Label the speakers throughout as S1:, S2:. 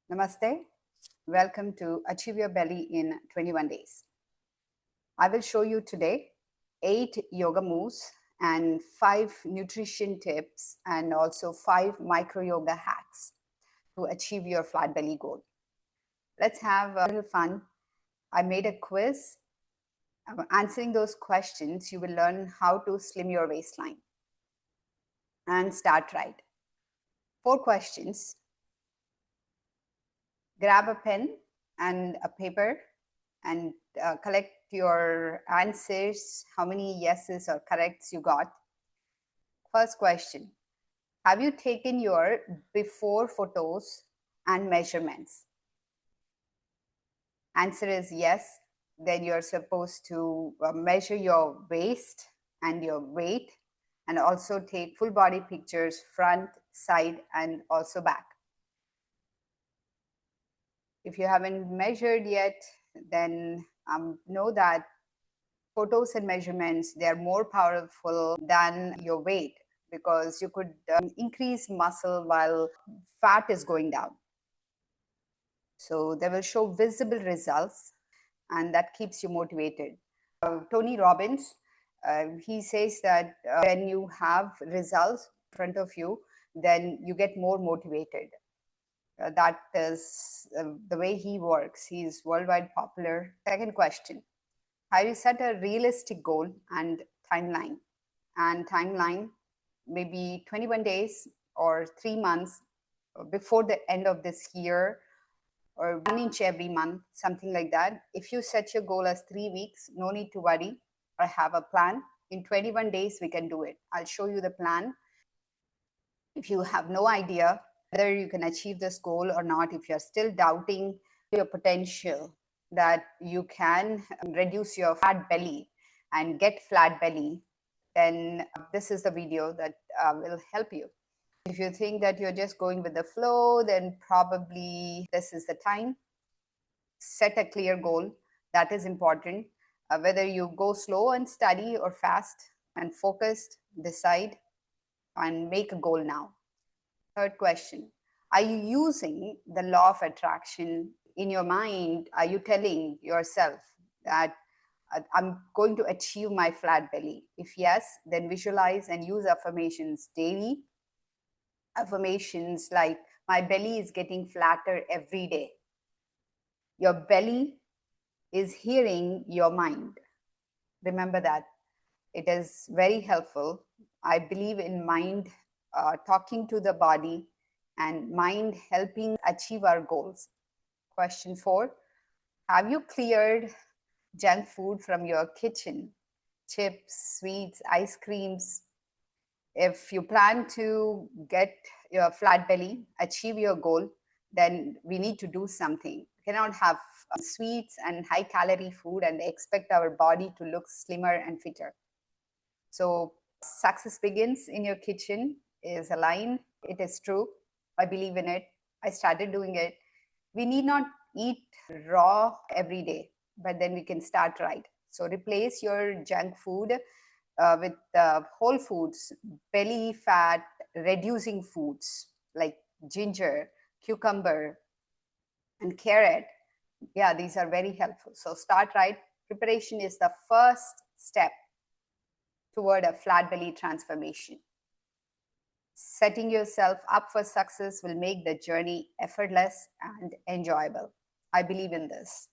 S1: Namaste. Welcome to Achieve Your Belly in 21 Days. I will show you today 8 yoga moves and 5 nutrition tips and also 5 micro yoga hacks to achieve your flat belly goal. Let's have a little fun. I made a quiz. Answering those questions, you will learn how to slim your waistline and start right. 4 questions. Grab a pen and a paper and collect your answers, how many yeses or corrects you got. First question, have you taken your before photos and measurements? Answer is yes. Then you're supposed to measure your waist and your weight and also take full body pictures, front, side, and also back. If you haven't measured yet, then know that photos and measurements, they are more powerful than your weight because you could increase muscle while fat is going down. So they will show visible results and that keeps you motivated. Tony Robbins, he says that when you have results in front of you, then you get more motivated. That is the way he works. He's worldwide popular. Second question, have you set a realistic goal and timeline? And timeline maybe 21 days or 3 months before the end of this year, or 1 inch every month, something like that. If you set your goal as 3 weeks, no need to worry. I have a plan. In 21 days, we can do it. I'll show you the plan. If you have no idea whether you can achieve this goal or not, if you're still doubting your potential, that you can reduce your fat belly and get flat belly, then this is the video that will help you. If you think that you're just going with the flow, then probably this is the time. Set a clear goal. That is important. Whether you go slow and steady or fast and focused, decide and make a goal now. Third question, are you using the law of attraction in your mind? Are you telling yourself that I'm going to achieve my flat belly? If yes, then visualize and use affirmations daily. Affirmations like, my belly is getting flatter every day. Your belly is hearing your mind. Remember that. It is very helpful. I believe in mind talking to the body and mind helping achieve our goals. Question 4, have you cleared junk food from your kitchen? Chips, sweets, ice creams. If you plan to get your flat belly, achieve your goal, then we need to do something. We cannot have sweets and high calorie food and expect our body to look slimmer and fitter. So success begins in your kitchen is a line. It is true. I believe in it. I started doing it. We need not eat raw every day, but then we can start right. So replace your junk food with whole foods, belly fat reducing foods like ginger, cucumber, and carrot. Yeah, these are very helpful. So start right. Preparation is the first step toward a flat belly transformation. Setting yourself up for success will make the journey effortless and enjoyable. I believe in this.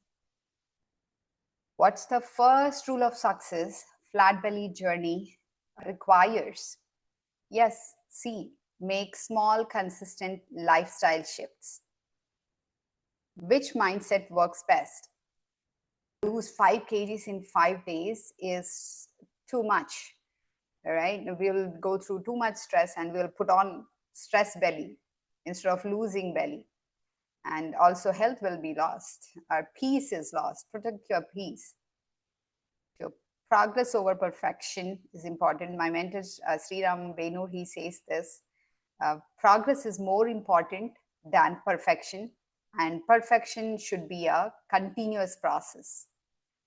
S1: What's the first rule of success flat belly journey requires? Yes, C, make small, consistent lifestyle shifts. Which mindset works best? Lose 5 kgs in 5 days is too much. All right, we'll go through too much stress and we'll put on stress belly instead of losing belly. And also health will be lost. Our peace is lost. Protect your peace. So progress over perfection is important. My mentor, Sriram Benur, he says this. Progress is more important than perfection. And perfection should be a continuous process.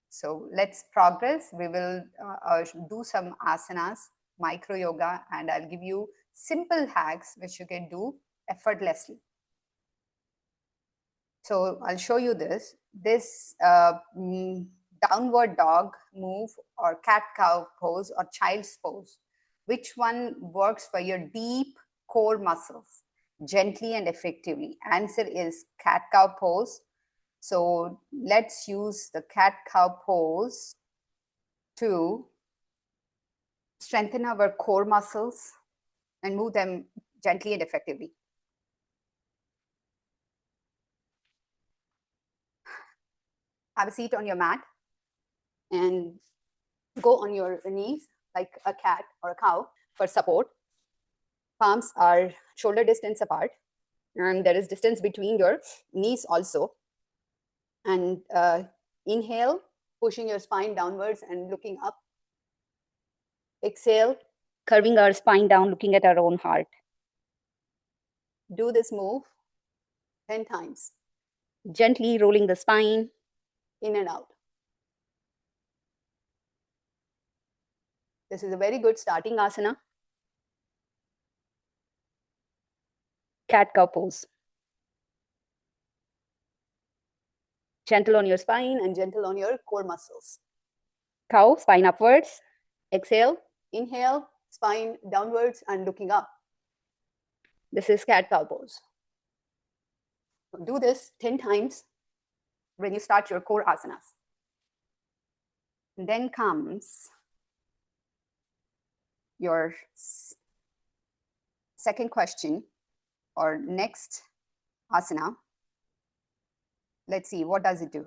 S1: So let's progress. We will do some asanas, micro yoga, and I'll give you simple hacks which you can do effortlessly. So I'll show you this. This downward dog move or cat cow pose or child's pose. Which one works for your deep core muscles gently and effectively? Answer is cat cow pose. So let's use the cat cow pose to strengthen our core muscles and move them gently and effectively. Have a seat on your mat and go on your knees like a cat or a cow for support. Palms are shoulder distance apart, and there is distance between your knees also. And inhale, pushing your spine downwards and looking up. Exhale, curving our spine down, looking at our own heart. Do this move 10 times. Gently rolling the spine in and out. This is a very good starting asana. Cat cow pose. Gentle on your spine and gentle on your core muscles. Cow, spine upwards. Exhale, inhale, spine downwards and looking up. This is cat cow pose. Do this 10 times when you start your core asanas. And then comes your second question or next asana. Let's see, what does it do?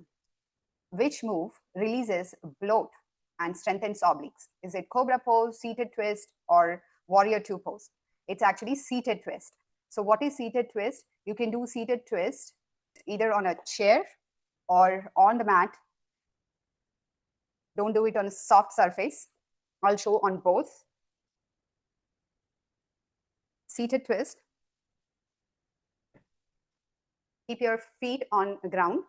S1: Which move releases bloat and strengthens obliques? Is it cobra pose, seated twist, or warrior two pose? It's actually seated twist. So what is seated twist? You can do seated twist either on a chair or on the mat. Don't do it on a soft surface. I'll show on both. Seated twist. Keep your feet on the ground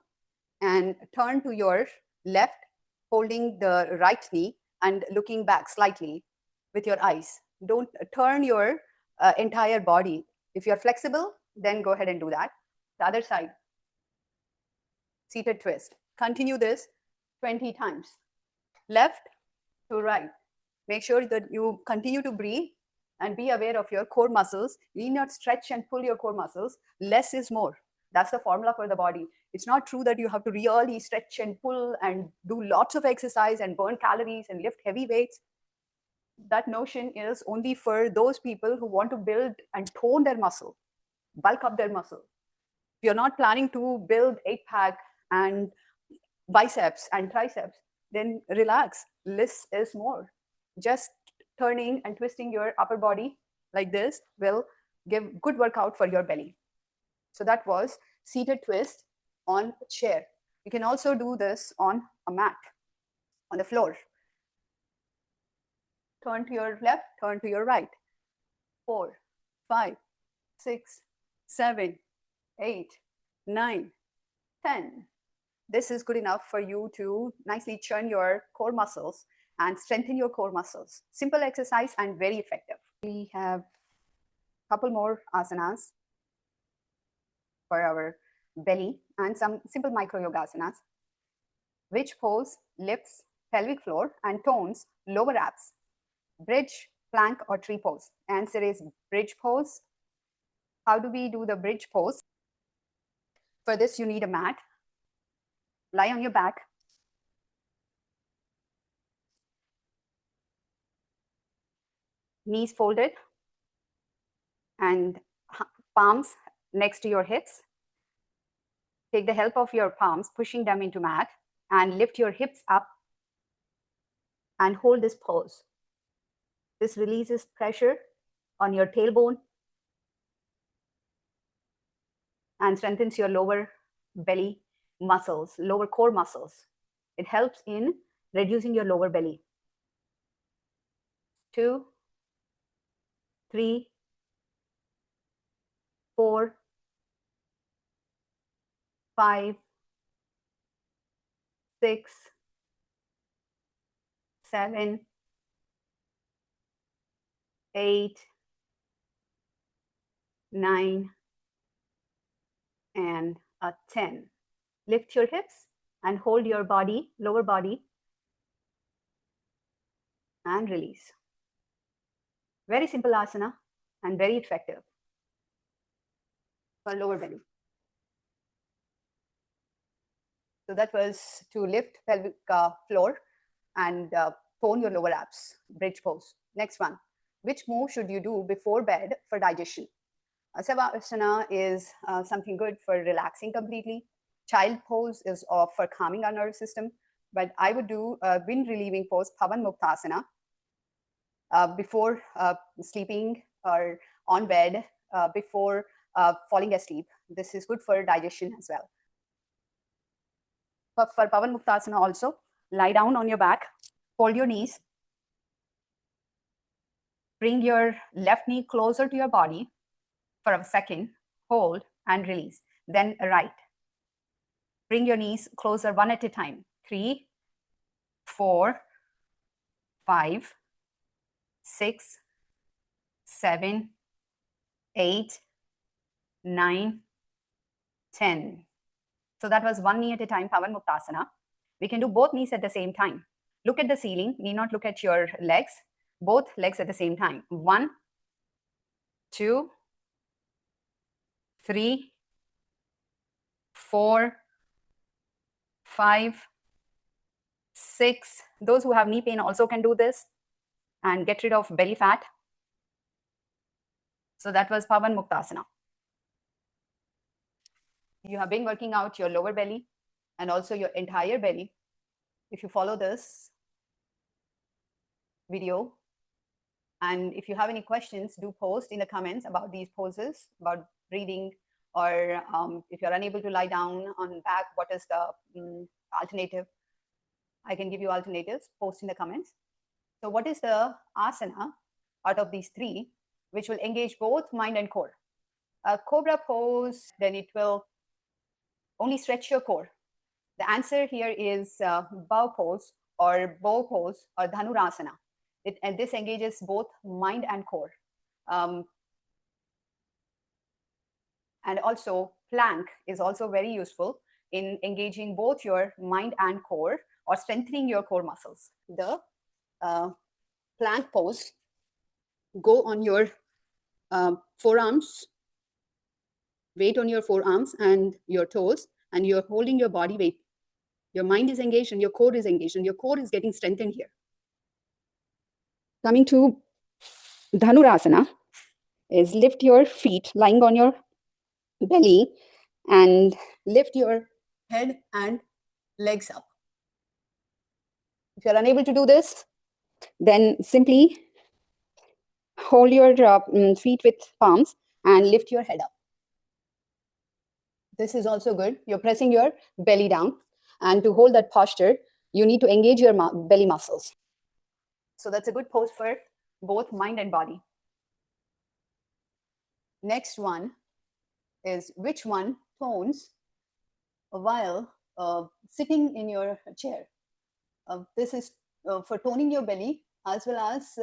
S1: and turn to your left, holding the right knee and looking back slightly with your eyes. Don't turn your entire body. If you're flexible, then go ahead and do that. The other side, seated twist. Continue this 20 times. Left to right. Make sure that you continue to breathe and be aware of your core muscles. You need not stretch and pull your core muscles. Less is more. That's the formula for the body. It's not true that you have to really stretch and pull and do lots of exercise and burn calories and lift heavy weights. That notion is only for those people who want to build and tone their muscle, bulk up their muscle. If you're not planning to build 8-pack and biceps and triceps, then relax. Less is more. Just turning and twisting your upper body like this will give good workout for your belly. So that was seated twist on a chair. You can also do this on a mat, on the floor. Turn to your left, turn to your right. 4, 5, 6, 7, 8, 9, 10. This is good enough for you to nicely churn your core muscles and strengthen your core muscles. Simple exercise and very effective. We have a couple more asanas for our belly and some simple micro yoga asanas. Which pose lifts pelvic floor and tones lower abs? Bridge, plank, or tree pose? Answer is bridge pose. How do we do the bridge pose? For this, you need a mat. Lie on your back. Knees folded and palms next to your hips. Take the help of your palms, pushing them into mat, and lift your hips up and hold this pose. This releases pressure on your tailbone and strengthens your lower belly muscles, lower core muscles. It helps in reducing your lower belly. 2, 3, 4, 5, 6, 7, 8, 9, and
S2: 10. Lift your hips and hold your body, lower body, and release. Very simple asana and very effective for lower belly. So that was to lift pelvic floor and tone your lower abs, bridge pose. Next one, which move should you do before bed for digestion? Savasana is something good for relaxing completely. Child pose is for calming our nervous system, but I would do wind relieving pose, Pavan Muktasana, before sleeping or on bed, before falling asleep. This is good for digestion as well. For Pavan Muktasana also, lie down on your back, fold your knees, bring your left knee closer to your body for a second, hold and release. Then right. Bring your knees closer one at a time. 3, 4, 5, 6, 7, 8, 9, 10. So that was one knee at a time, Pavan Muktasana. We can do both knees at the same time. Look at the ceiling, need not look at your legs, both legs at the same time. 1, 2, 3, 4, 5, 6. Those who have knee pain also can do this and get rid of belly fat. So that was Pavan Muktasana. You have been working out your lower belly and also your entire belly. If you follow this video, and if you have any questions, do post in the comments about these poses, about breathing, or if you're unable to lie down on back, what is the alternative? I can give you alternatives, post in the comments. So what is the asana out of these three, which will engage both mind and core? A cobra pose, then it will only stretch your core. The answer here is bow pose or bow pose or dhanurasana. And this engages both mind and core. And also plank is also very useful in engaging both your mind and core or strengthening your core muscles. The plank pose, go on your forearms, weight on your forearms and your toes, and you're holding your body weight. Your mind is engaged and your core is engaged, and your core is getting strengthened here. Coming to Dhanurasana is lift your feet lying on your belly and lift your head and legs up. If you're unable to do this, then simply hold your feet with palms and lift your head up. This is also good. You're pressing your belly down, and to hold that posture, you need to engage your belly muscles. So that's a good pose for both mind and body. Next one is which one tones while sitting in your chair. This is for toning your belly as well as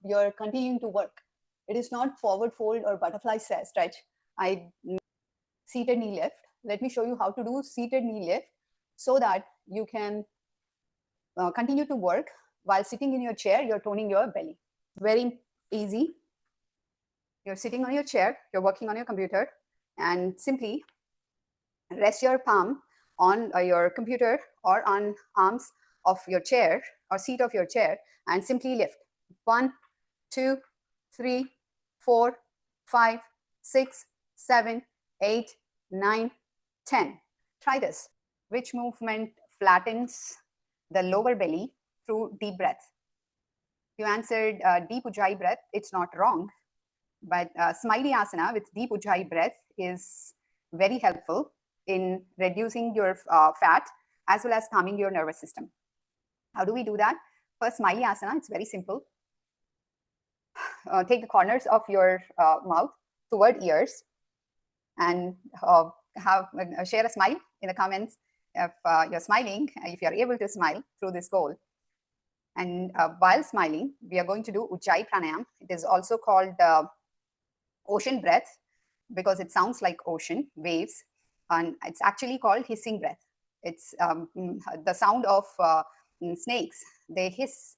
S2: you're continuing to work. It is not forward fold or butterfly stretch. Seated knee lift. Let me show you how to do seated knee lift so that you can continue to work while sitting in your chair. You're toning your belly. Very easy. You're sitting on your chair, you're working on your computer, and simply rest your palm on your computer or on arms of your chair or seat of your chair and simply lift. 1, 2, 3, 4, 5, 6, 7, 8, 9, 10. Try this. Which movement flattens the lower belly through deep breath? You answered deep Ujjayi breath. It's not wrong. But Smiley Asana with deep Ujjayi breath is very helpful in reducing your fat as well as calming your nervous system. How do we do that? For Smiley Asana, it's very simple. Take the corners of your mouth toward ears and share a smile in the comments if you're smiling, if you're able to smile through this goal. And while smiling, we are going to do Ujjayi Pranayam. It is also called ocean breath because it sounds like ocean waves.
S1: And it's actually called hissing breath. It's the sound of snakes. They hiss,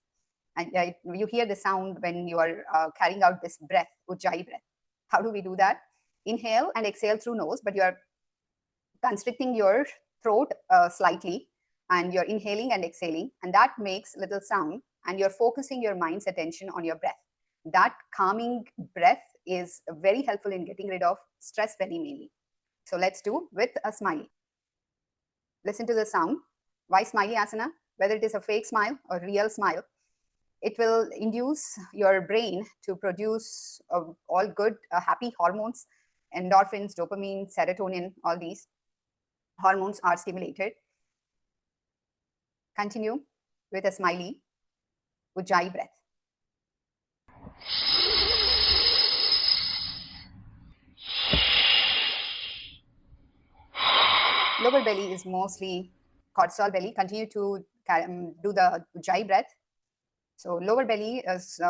S1: and you hear the sound when you are carrying out this breath, ujjayi breath. How do we do that? Inhale and exhale through nose, but you are constricting your throat slightly, and you're inhaling and exhaling, and that makes little sound, and you're focusing your mind's attention on your breath. That calming breath is very helpful in getting rid of stress belly mainly. So let's do with a smiley. Listen to the sound. Why smiley asana? Whether it is a fake smile or real smile, it will induce your brain to produce all good, happy hormones, endorphins, dopamine, serotonin, all these hormones are stimulated. Continue with a smiley, ujjayi breath. Lower belly is mostly cortisol belly. Continue to do the ujjayi breath. So lower belly is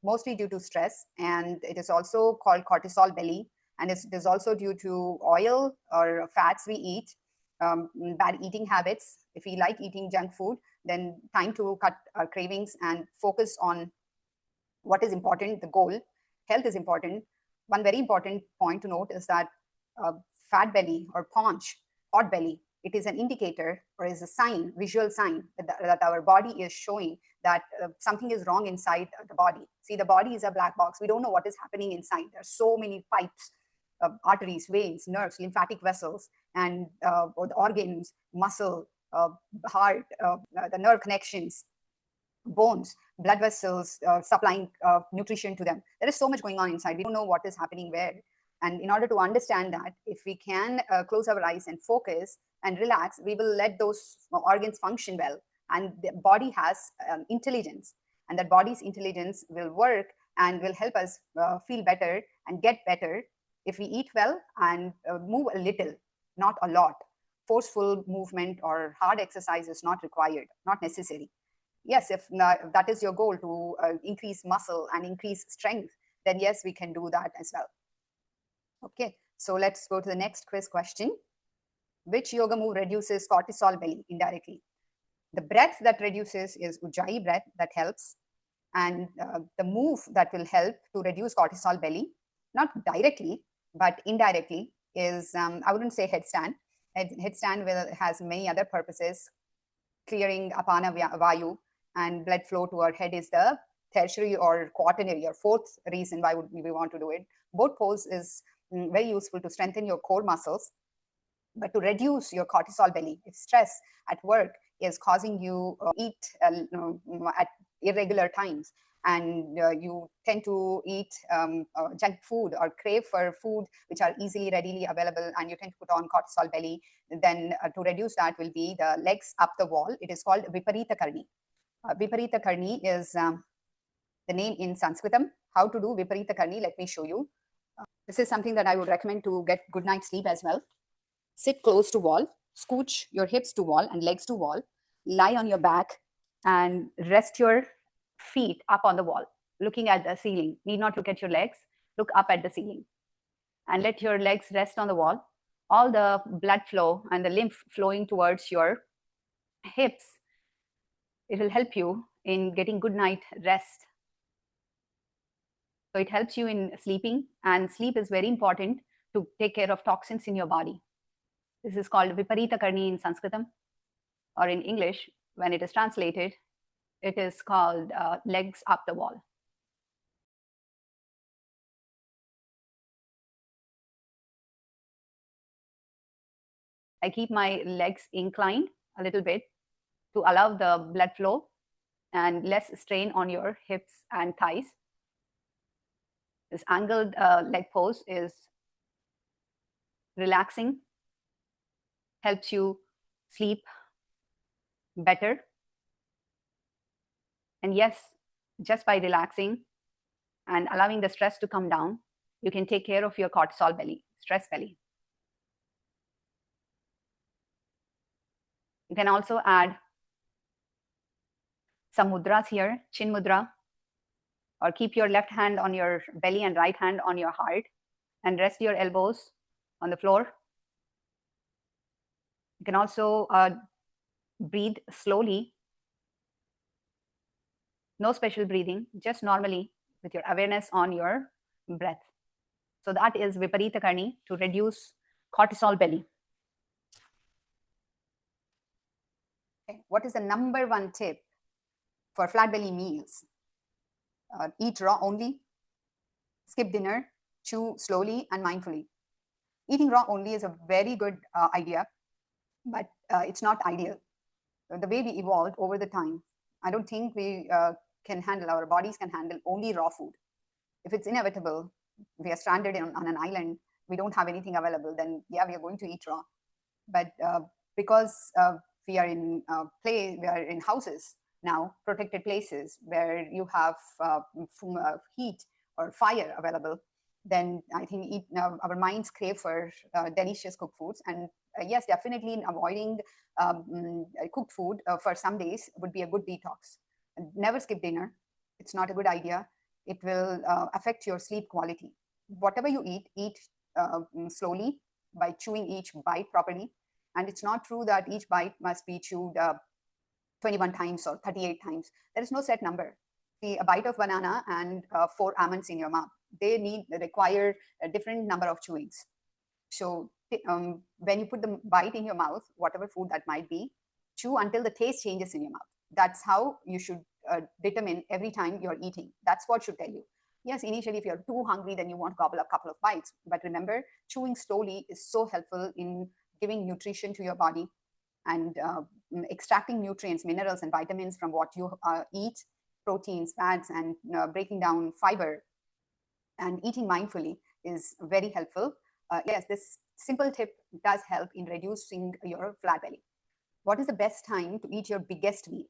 S1: mostly due to stress, and it is also called cortisol belly, and it is also due to oil or fats we eat, bad eating habits. If we like eating junk food, then time to cut our cravings and focus on what is important, the goal. Health is important. One very important point to note is that uh, fat belly or paunch, hot belly, it is an indicator or is a sign, visual sign that our body is showing that something is wrong inside the body. See, the body is a black box. We don't know what is happening inside. There are so many pipes, arteries, veins, nerves, lymphatic vessels, and organs, muscle, heart, the nerve connections, bones, blood vessels supplying nutrition to them. There is so much going on inside. We don't know what is happening where. And in order to understand that, if we can close our eyes and focus and relax, we will let those organs function well. And the body has intelligence, and that body's intelligence will work and will help us feel better and get better if we eat well and move a little, not a lot. Forceful movement or hard exercise is not required, not necessary. Yes, if that is your goal to increase muscle and increase strength, then yes, we can do that as well. Okay, so let's go to the next quiz question. Which yoga move reduces cortisol belly indirectly? The breath that reduces is ujjayi breath, that helps. And the move that will help to reduce cortisol belly, not directly, but indirectly, is I wouldn't say headstand. Headstand has many other purposes. Clearing apana vayu and blood flow to our head is the tertiary or quaternary or fourth reason why would we want to do it. Both pose is very useful to strengthen your core muscles, but to reduce your cortisol belly. If stress at work is causing you eat at irregular times, and you tend to eat junk food or crave for food which are easily, readily available, and you tend to put on cortisol belly, then to reduce that will be the legs up the wall. It is called Viparita Karni. Viparita Karni is the name in Sanskritam. How to do Viparita Karni? Let me show you. This is something that I would recommend to get good night's sleep as well. Sit close to wall, scooch your hips to wall and legs to wall, lie on your back and rest your feet up on the wall, looking at the ceiling. Need not look at your legs, look up at the ceiling. And let your legs rest on the wall. All the blood flow and the lymph flowing towards your hips, it will help you in getting good night rest. So it helps you in sleeping, and sleep is very important to take care of toxins in your body. This is called Viparita Karni in Sanskritam, or in English, when it is translated, it is called legs up the wall. I keep my legs inclined a little bit to allow the blood flow and less strain on your hips and thighs. This angled leg pose is relaxing, helps you sleep better. And yes, just by relaxing and allowing the stress to come down, you can take care of your cortisol belly, stress belly. You can also add some mudras here, chin mudra, or keep your left hand on your belly and right hand on your heart, and rest your elbows on the floor. You can also breathe slowly. No special breathing, just normally with your awareness on your breath. So that is Viparita Karni to reduce cortisol belly. Okay. What is the number one tip for flat belly meals? Eat raw only, skip dinner, chew slowly and mindfully. Eating raw only is a very good idea, but it's not ideal. The way we evolved over the time, I don't think we can handle, our bodies can handle only raw food. If it's inevitable, we are stranded on an island, we don't have anything available, then yeah, we are going to eat raw. But because we are in houses now, protected places where you have heat or fire available, then I think our minds crave for delicious cooked foods. And yes, definitely in avoiding cooked food for some days would be a good detox. Never skip dinner. It's not a good idea. It will affect your sleep quality. Whatever you eat slowly by chewing each bite properly. And it's not true that each bite must be chewed 21 times or 38 times. There is no set number. See, a bite of banana and 4 almonds in your mouth, they require a different number of chewings. So when you put the bite in your mouth, whatever food that might be, chew until the taste changes in your mouth. That's how you should determine every time you're eating. That's what should tell you. Yes, initially, if you're too hungry, then you want to gobble a couple of bites. But remember, chewing slowly is so helpful in giving nutrition to your body and extracting nutrients, minerals, and vitamins from what you eat, proteins, fats, and breaking down fiber. And eating mindfully is very helpful. Yes, this simple tip does help in reducing your flat belly. What is the best time to eat your biggest meal?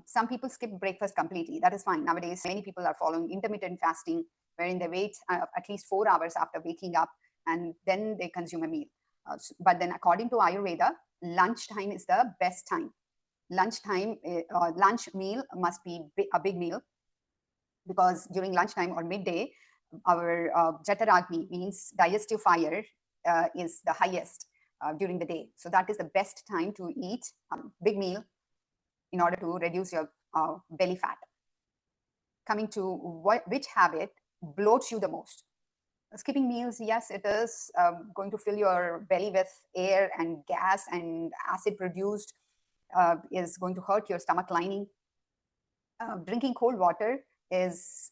S1: Some people skip breakfast completely. That is fine. Nowadays, many people are following intermittent fasting, wherein they wait at least 4 hours after waking up and then they consume a meal. But then, according to Ayurveda, lunchtime is the best time. Lunch meal must be a big meal, because during lunchtime or midday, our Jataragni, means digestive fire, is the highest during the day. So that is the best time to eat big meal in order to reduce your belly fat. Coming to which habit bloats you the most? Skipping meals, yes, it is going to fill your belly with air and gas, and acid produced is going to hurt your stomach lining. Drinking cold water is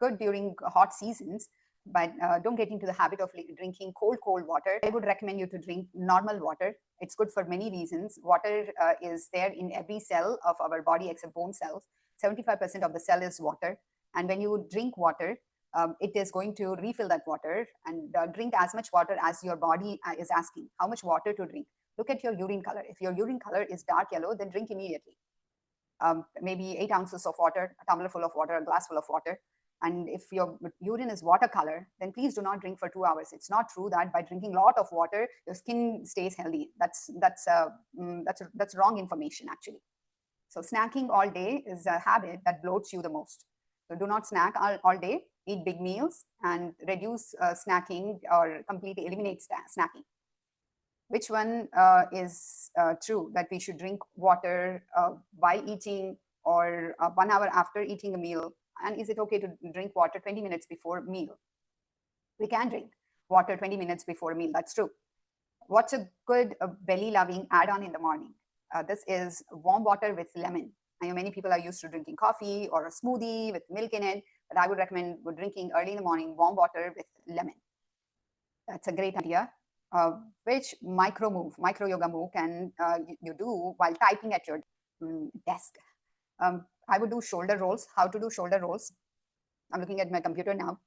S1: good during hot seasons, but don't get into the habit of drinking cold water. I would recommend you to drink normal water. It's good for many reasons. Water is there in every cell of our body except bone cells. 75% of the cell is water. And when you drink water, it is going to refill that water, and drink as much water as your body is asking. How much water to drink? Look at your urine color. If your urine color is dark yellow, then drink immediately. Maybe 8 ounces of water, a tumbler full of water, a glass full of water. And if your urine is watercolor, then please do not drink for 2 hours. It's not true that by drinking a lot of water, your skin stays healthy. That's wrong information, actually. So snacking all day is a habit that bloats you the most. So do not snack all day. Eat big meals and reduce snacking, or completely eliminate snacking. Which one is true, that we should drink water while eating, or 1 hour after eating a meal? And is it okay to drink water 20 minutes before meal? We can drink water 20 minutes before a meal. That's true. What's a good belly loving add-on in the morning? This is warm water with lemon. I know many people are used to drinking coffee or a smoothie with milk in it, but I would recommend drinking early in the morning warm water with lemon. That's a great idea. Which micro yoga move can you do while typing at your desk? I would do shoulder rolls. How to do shoulder rolls? I'm looking at my computer now.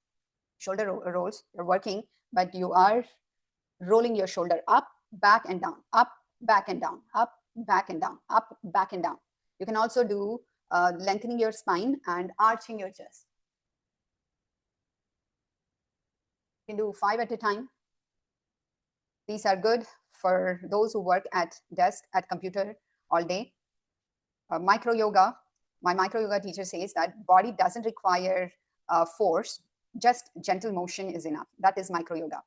S1: Shoulder rolls, you're working, but you are rolling your shoulder up, back, and down, up, back, and down, up, back, and down, up, back, and down. You can also do lengthening your spine and arching your chest. You can do 5 at a time. These are good for those who work at desk, at computer all day. Micro yoga, my micro yoga teacher says that body doesn't require force, just gentle motion is enough. That is micro yoga.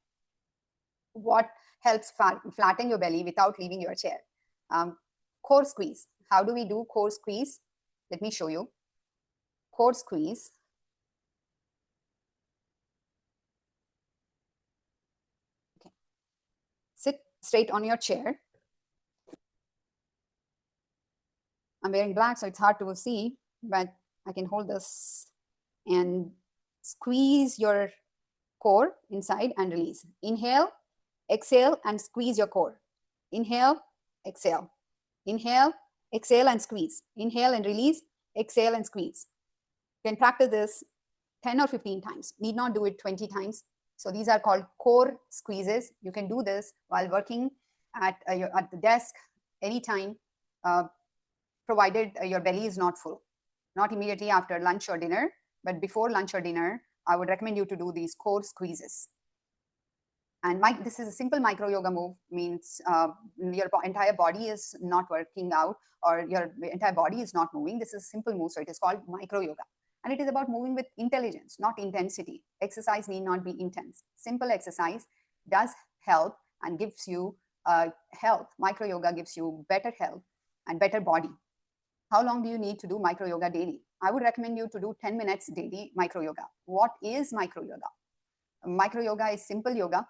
S1: What helps flatten your belly without leaving your chair? Core squeeze. How do we do core squeeze? Let me show you. Core squeeze. Okay. Sit straight on your chair. I'm wearing black, so it's hard to see, but I can hold this and squeeze your core inside and release. Inhale, exhale, and squeeze your core. Inhale, exhale. Inhale, exhale, and squeeze. Inhale and release, exhale and squeeze. You can practice this 10 or 15 times. Need not do it 20 times. So these are called core squeezes. You can do this while working at the desk anytime, provided your belly is not full. Not immediately after lunch or dinner, but before lunch or dinner, I would recommend you to do these core squeezes. And this is a simple micro yoga move, means your entire body is not working out or your entire body is not moving. This is a simple move, so it is called micro yoga. And it is about moving with intelligence, not intensity. Exercise need not be intense. Simple exercise does help and gives you health. Micro yoga gives you better health and better body. How long do you need to do micro yoga daily? I would recommend you to do 10 minutes daily micro yoga. What is micro yoga? Micro yoga is simple yoga.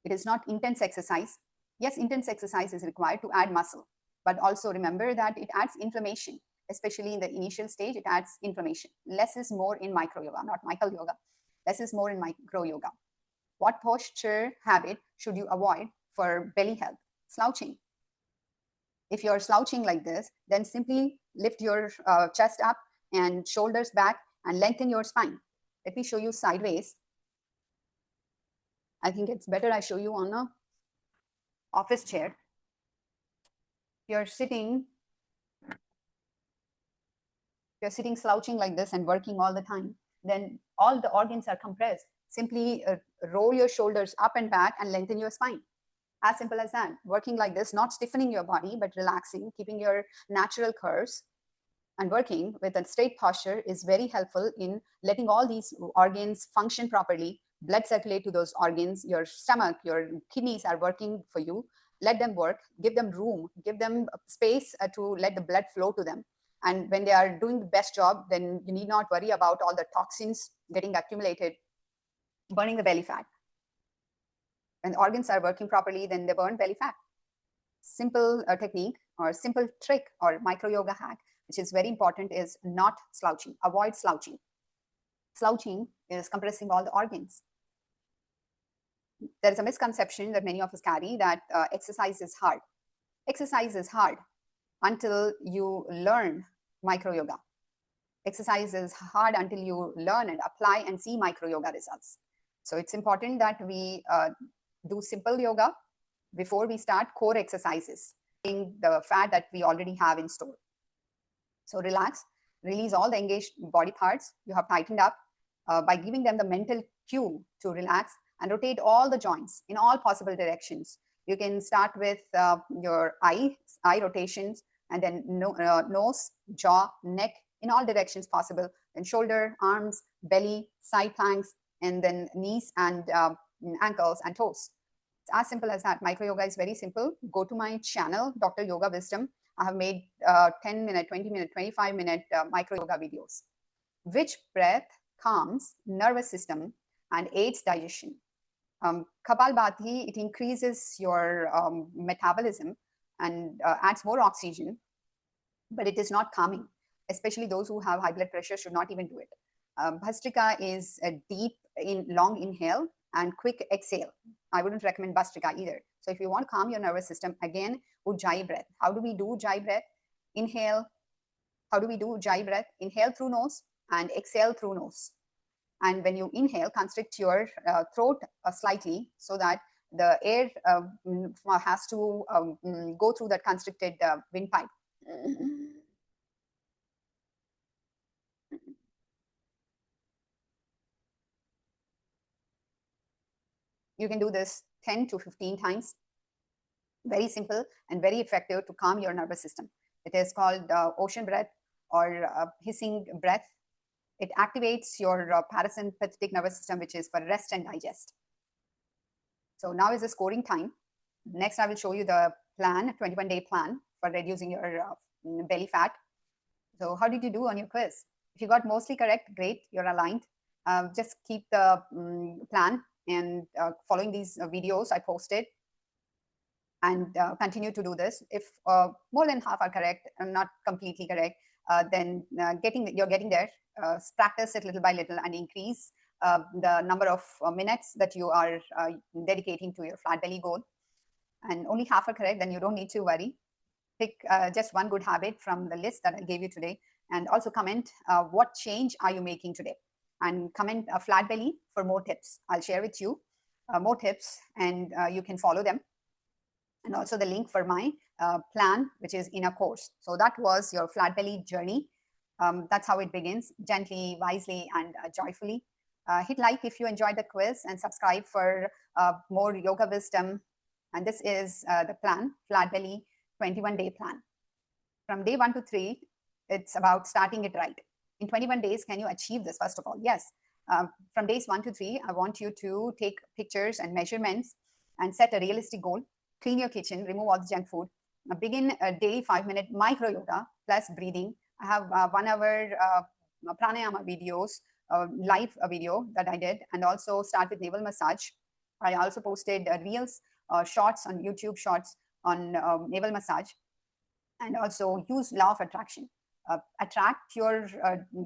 S1: It is not intense exercise. Yes, intense exercise is required to add muscle, but also remember that it adds inflammation, especially in the initial stage, it adds inflammation. Less is more in micro yoga, not Michael yoga. Less is more in micro yoga. What posture habit should you avoid for belly health? Slouching. If you're slouching like this, then simply lift your chest up and shoulders back and lengthen your spine. Let me show you sideways. I think it's better I show you on a office chair. You're sitting slouching like this and working all the time, then all the organs are compressed. Simply roll your shoulders up and back and lengthen your spine. As simple as that. Working like this, not stiffening your body, but relaxing, keeping your natural curves, and working with a straight posture is very helpful in letting all these organs function properly, blood circulate to those organs, your stomach, your kidneys are working for you. Let them work, give them room, give them space to let the blood flow to them. And when they are doing the best job, then you need not worry about all the toxins getting accumulated, burning the belly fat. When the organs are working properly, then they burn belly fat. Simple technique or simple trick or micro yoga hack, which is very important, is not slouching. Avoid slouching. Slouching is compressing all the organs. There is a misconception that many of us carry that exercise is hard. Exercise is hard until you learn micro yoga. Exercise is hard until you learn and apply and see micro yoga results. So it's important that we do simple yoga before we start core exercises, the fat that we already have in store. So relax, release all the engaged body parts you have tightened up by giving them the mental cue to relax and rotate all the joints in all possible directions. You can start with your eye rotations, and then nose, jaw, neck, in all directions possible, then shoulder, arms, belly, side planks, and then knees and ankles and toes. It's as simple as that. Micro yoga is very simple. Go to my channel, Dr. Yoga Wisdom. I have made 10-minute, 20-minute, 25-minute micro yoga videos. Which breath calms nervous system and aids digestion? Kapalbhati, it increases your metabolism and adds more oxygen, but it is not calming. Especially those who have high blood pressure should not even do it. Bhastrika is a deep long inhale and quick exhale. I wouldn't recommend Bhastrika either. So if you want to calm your nervous system, again, Ujjayi breath. How do we do Ujjayi breath? Inhale. How do we do Ujjayi breath? Inhale through nose and exhale through nose. And when you inhale, constrict your throat slightly so that the air has to go through that constricted windpipe. You can do this 10 to 15 times. Very simple and very effective to calm your nervous system. It is called ocean breath or hissing breath. It activates your parasympathetic nervous system, which is for rest and digest. So now is the scoring time. Next, I will show you the plan, 21-day plan for reducing your belly fat. So how did you do on your quiz? If you got mostly correct, great, you're aligned. Just keep the plan and following these videos I posted, and continue to do this. If more than half are correct and not completely correct, then you're getting there. Practice it little by little and increase the number of minutes that you are dedicating to your flat belly goal. And only half are correct, then you don't need to worry. Pick just one good habit from the list that I gave you today, and also comment what change are you making today, and comment a flat belly for more tips. I'll share with you more tips, and you can follow them, and also the link for my plan, which is in a course. So that was your flat belly journey. That's how it begins, gently, wisely, and joyfully. Hit like if you enjoyed the quiz, and subscribe for more yoga wisdom. And this is the plan, flat belly 21-day plan. From day 1 to 3, it's about starting it right. In 21 days, can you achieve this? First of all, yes. From days 1 to 3, I want you to take pictures and measurements and set a realistic goal. Clean your kitchen, remove all the junk food. Begin a daily 5-minute micro yoga plus breathing. I have 1 hour pranayama videos, live video that I did, and also start with navel massage. I also posted reels, shorts on YouTube, shorts on navel massage, and also use law of attraction. Attract your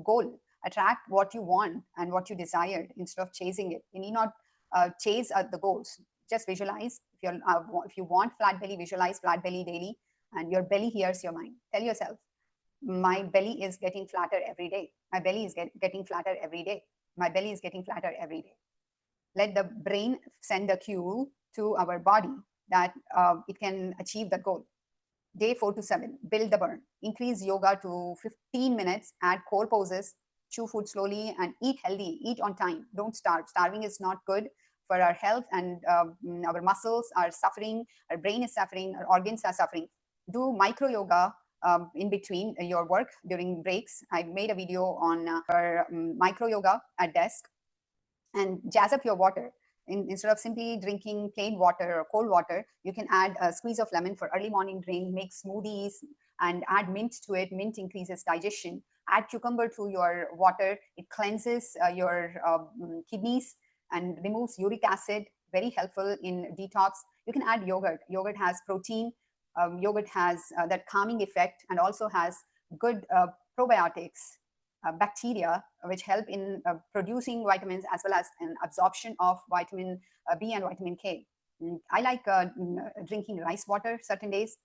S1: goal, attract what you want and what you desired instead of chasing it. You need not chase the goals. Just visualize. If you want flat belly, visualize flat belly daily, and your belly hears your mind. Tell yourself, my belly is getting flatter every day. My belly is getting flatter every day. My belly is getting flatter every day. Let the brain send the cue to our body that it can achieve the goal. Day 4 to 7, build the burn. Increase yoga to 15 minutes, add core poses, chew food slowly, and eat healthy, eat on time. Don't starve. Starving is not good for our health, and our muscles are suffering, our brain is suffering, our organs are suffering. Do micro yoga in between your work during breaks. I made a video on micro yoga at desk. And jazz up your water. Instead of simply drinking plain water or cold water, you can add a squeeze of lemon for early morning drink, make smoothies, and add mint to it. Mint increases digestion. Add cucumber to your water. It cleanses your kidneys and removes uric acid. Very helpful in detox. You can add yogurt. Yogurt has protein. Yogurt has that calming effect, and also has good probiotics, bacteria, which help in producing vitamins as well as an absorption of vitamin B and vitamin K. I like drinking rice water certain days.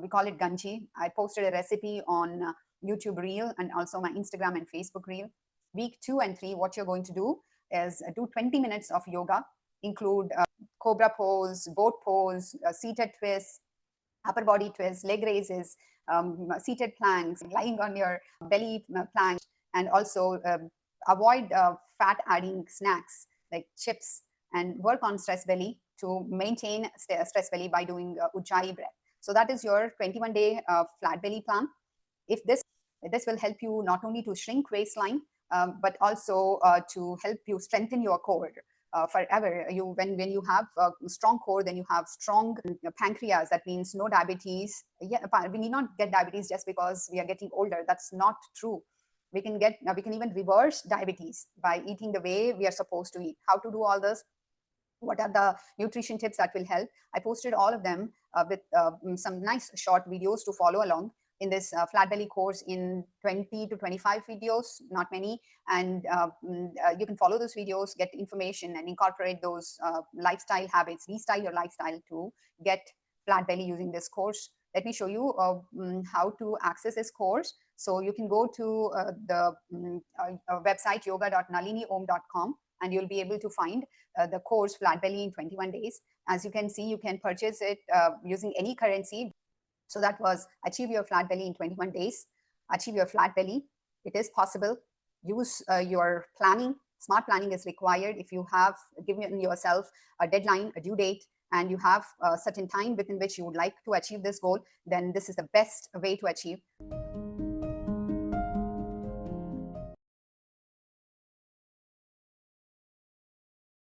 S1: We call it ganji. I posted a recipe on YouTube Reel and also my Instagram and Facebook Reel. Week 2 and 3, what you're going to do is do 20 minutes of yoga, include cobra pose, boat pose, seated twists, upper body twists, leg raises, seated planks, lying on your belly plank, and also avoid fat adding snacks like chips, and work on stress belly to maintain stress belly by doing ujjayi breath. So that is your 21-day flat belly plan. If this will help you not only to shrink waistline, but also to help you strengthen your core forever. When you have a strong core, then you have strong pancreas. That means no diabetes. Yeah, we need not get diabetes just because we are getting older. That's not true. We can even reverse diabetes by eating the way we are supposed to eat. How to do all this? What are the nutrition tips that will help? I posted all of them with some nice short videos to follow along in this flat belly course in 20 to 25 videos, not many. And you can follow those videos, get information, and incorporate those lifestyle habits, restyle your lifestyle to get flat belly using this course. Let me show you how to access this course. So you can go to the website yoga.naliniom.com, and you'll be able to find the course Flat Belly in 21 days. As you can see, you can purchase it using any currency. So that was achieve your flat belly in 21 days. Achieve your flat belly. It is possible. Use your planning. Smart planning is required. If you have given yourself a deadline, a due date, and you have a certain time within which you would like to achieve this goal, then this is the best way to achieve.